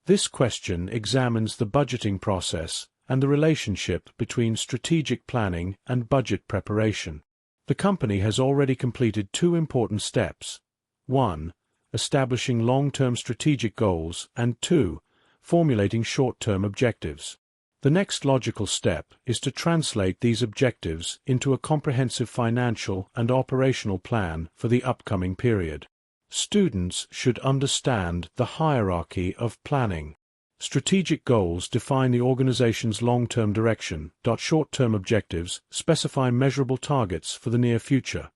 This question examines the budgeting process and the relationship between strategic planning and budget preparation. The company has already completed two important steps. 1. Establishing long-term strategic goals, and 2. Formulating short-term objectives. The next logical step is to translate these objectives into a comprehensive financial and operational plan for the upcoming period. Students should understand the hierarchy of planning. Strategic goals define the organization's long-term direction. Short-term objectives specify measurable targets for the near future.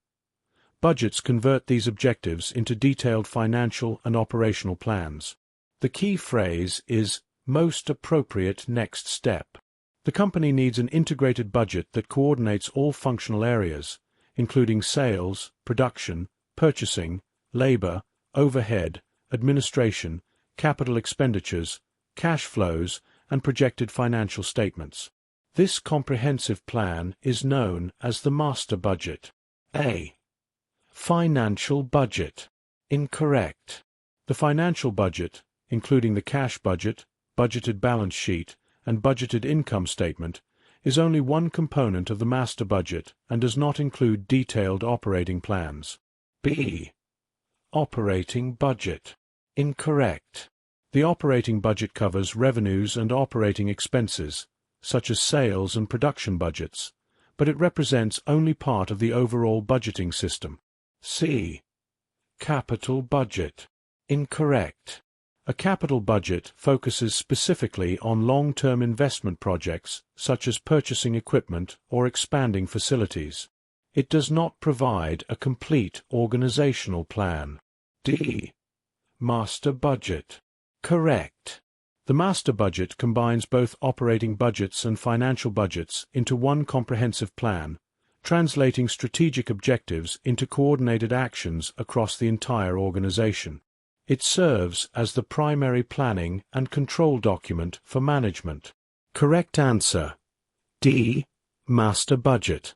Budgets convert these objectives into detailed financial and operational plans. The key phrase is most appropriate next step. The company needs an integrated budget that coordinates all functional areas, including sales, production, purchasing, labor, overhead, administration, capital expenditures, cash flows, and projected financial statements. This comprehensive plan is known as the master budget. A. Financial budget. Incorrect. The financial budget, including the cash budget, budgeted balance sheet, and budgeted income statement, is only one component of the master budget and does not include detailed operating plans. B. Operating budget. Incorrect. The operating budget covers revenues and operating expenses, such as sales and production budgets, but it represents only part of the overall budgeting system. C. Capital budget. Incorrect. A capital budget focuses specifically on long-term investment projects, such as purchasing equipment or expanding facilities. It does not provide a complete organizational plan. D. Master budget. Correct. The master budget combines both operating budgets and financial budgets into one comprehensive plan, translating strategic objectives into coordinated actions across the entire organization. It serves as the primary planning and control document for management. Correct answer. D. Master budget.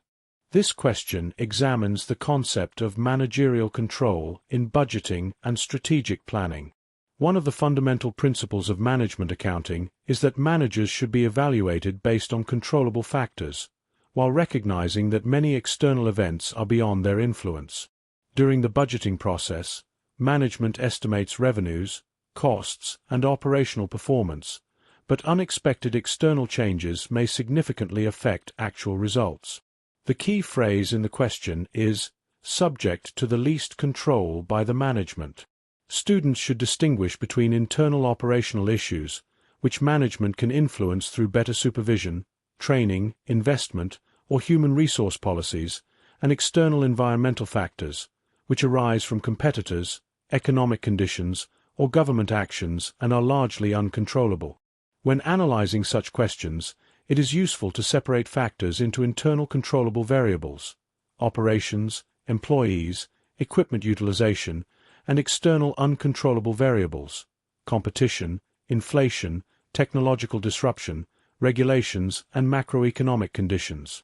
This question examines the concept of managerial control in budgeting and strategic planning. One of the fundamental principles of management accounting is that managers should be evaluated based on controllable factors, while recognizing that many external events are beyond their influence. During the budgeting process, management estimates revenues, costs, and operational performance, but unexpected external changes may significantly affect actual results. The key phrase in the question is subject to the least control by the management. Students should distinguish between internal operational issues, which management can influence through better supervision, training, investment, or human resource policies, and external environmental factors, which arise from competitors, economic conditions, or government actions and are largely uncontrollable. When analyzing such questions, it is useful to separate factors into internal controllable variables, operations, employees, equipment utilization, and external uncontrollable variables, competition, inflation, technological disruption, regulations, and macroeconomic conditions.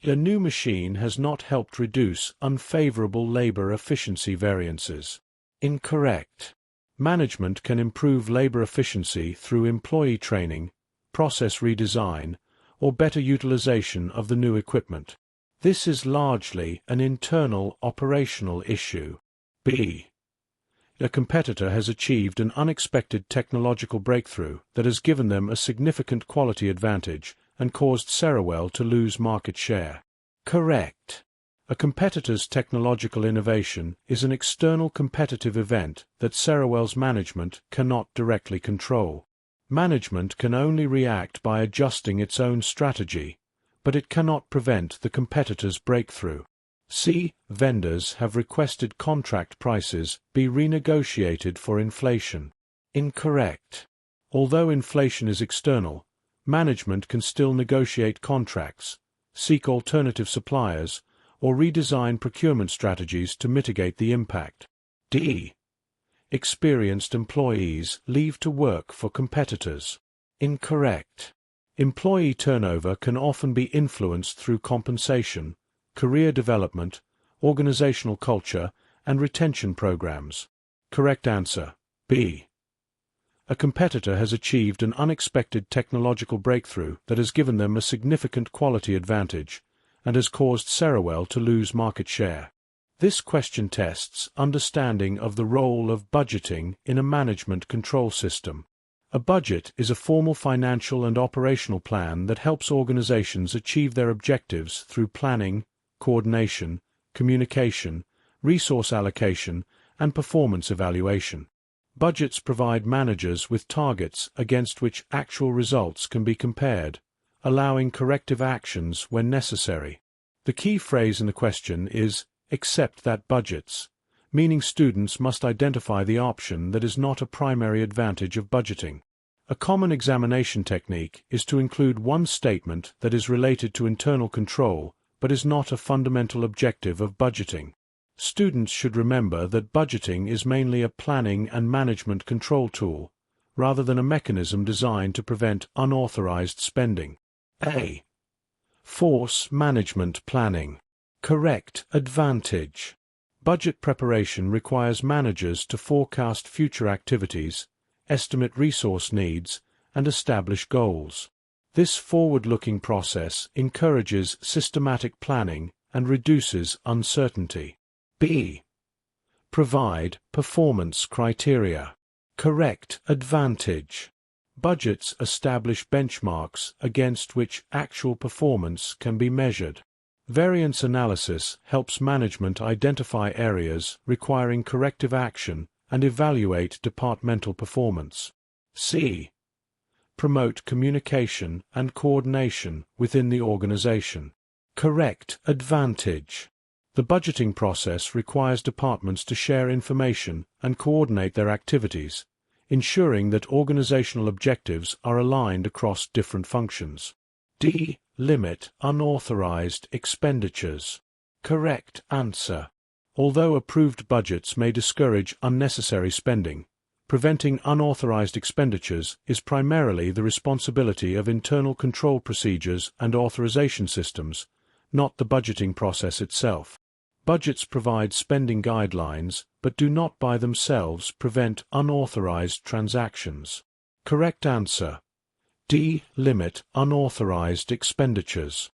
A new machine has not helped reduce unfavorable labor efficiency variances. Incorrect. Management can improve labor efficiency through employee training, process redesign, or better utilization of the new equipment. This is largely an internal operational issue. B. A competitor has achieved an unexpected technological breakthrough that has given them a significant quality advantage and caused Cerawell to lose market share. Correct. A competitor's technological innovation is an external competitive event that Cerawell's management cannot directly control. Management can only react by adjusting its own strategy, but it cannot prevent the competitor's breakthrough. C. Vendors have requested contract prices be renegotiated for inflation. Incorrect. Although inflation is external, management can still negotiate contracts, seek alternative suppliers, or redesign procurement strategies to mitigate the impact. D. Experienced employees leave to work for competitors. Incorrect. Employee turnover can often be influenced through compensation, career development, organizational culture, and retention programs. Correct answer. B. A competitor has achieved an unexpected technological breakthrough that has given them a significant quality advantage and has caused Cerawell to lose market share. This question tests understanding of the role of budgeting in a management control system. A budget is a formal financial and operational plan that helps organizations achieve their objectives through planning, coordination, communication, resource allocation, and performance evaluation. Budgets provide managers with targets against which actual results can be compared, allowing corrective actions when necessary. The key phrase in the question is, "except that budgets," meaning students must identify the option that is not a primary advantage of budgeting. A common examination technique is to include one statement that is related to internal control but is not a fundamental objective of budgeting. Students should remember that budgeting is mainly a planning and management control tool, rather than a mechanism designed to prevent unauthorized spending. A. Force management planning. Correct advantage. Budget preparation requires managers to forecast future activities, estimate resource needs, and establish goals. This forward-looking process encourages systematic planning and reduces uncertainty. B. Provide performance criteria. Correct advantage. Budgets establish benchmarks against which actual performance can be measured. Variance analysis helps management identify areas requiring corrective action and evaluate departmental performance. C. Promote communication and coordination within the organization. Correct advantage. The budgeting process requires departments to share information and coordinate their activities, ensuring that organizational objectives are aligned across different functions. D. Limit unauthorized expenditures. Correct answer. Although approved budgets may discourage unnecessary spending, preventing unauthorized expenditures is primarily the responsibility of internal control procedures and authorization systems, not the budgeting process itself. Budgets provide spending guidelines, but do not by themselves prevent unauthorized transactions. Correct answer. D. Limit unauthorized expenditures.